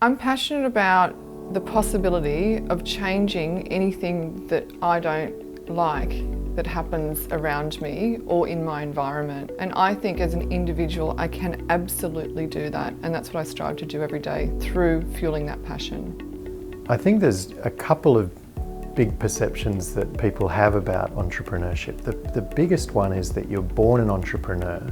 I'm passionate about the possibility of changing anything that I don't like that happens around me or in my environment. And I think as an individual, I can absolutely do that. And that's what I strive to do every day through fueling that passion. I think there's a couple of big perceptions that people have about entrepreneurship. The biggest one is that you're born an entrepreneur.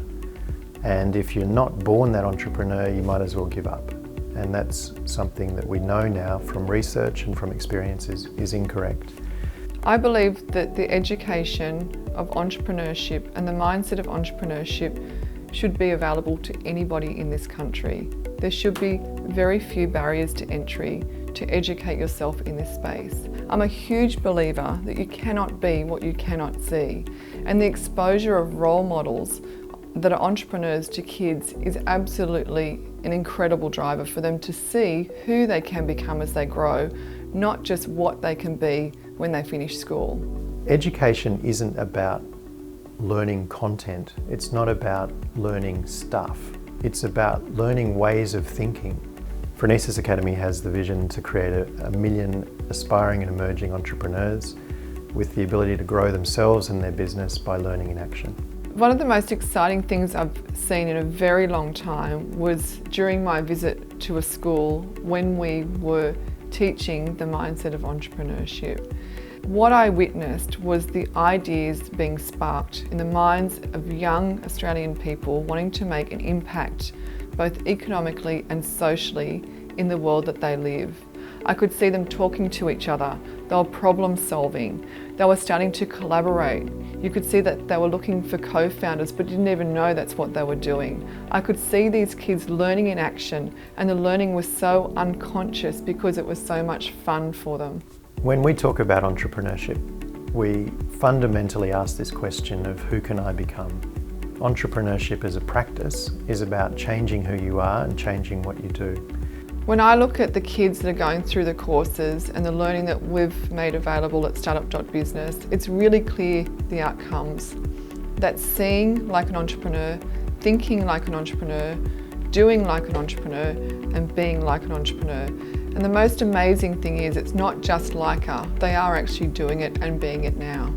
And if you're not born that entrepreneur, you might as well give up. And that's something that we know now from research and from experience is incorrect. I believe that the education of entrepreneurship and the mindset of entrepreneurship should be available to anybody in this country. There should be very few barriers to entry to educate yourself in this space. I'm a huge believer that you cannot be what you cannot see, and the exposure of role models that are entrepreneurs to kids is absolutely an incredible driver for them to see who they can become as they grow, not just what they can be when they finish school. Education isn't about learning content. It's not about learning stuff. It's about learning ways of thinking. Phronesis Academy has the vision to create a million aspiring and emerging entrepreneurs with the ability to grow themselves and their business by learning in action. One of the most exciting things I've seen in a very long time was during my visit to a school when we were teaching the mindset of entrepreneurship. What I witnessed was the ideas being sparked in the minds of young Australian people wanting to make an impact both economically and socially in the world that they live. I could see them talking to each other, they were problem solving, they were starting to collaborate. You could see that they were looking for co-founders but didn't even know that's what they were doing. I could see these kids learning in action, and the learning was so unconscious because it was so much fun for them. When we talk about entrepreneurship, we fundamentally ask this question of who can I become? Entrepreneurship as a practice is about changing who you are and changing what you do. When I look at the kids that are going through the courses and the learning that we've made available at Startup.Business, it's really clear the outcomes. That's seeing like an entrepreneur, thinking like an entrepreneur, doing like an entrepreneur, and being like an entrepreneur. And the most amazing thing is it's not just like they are actually doing it and being it now.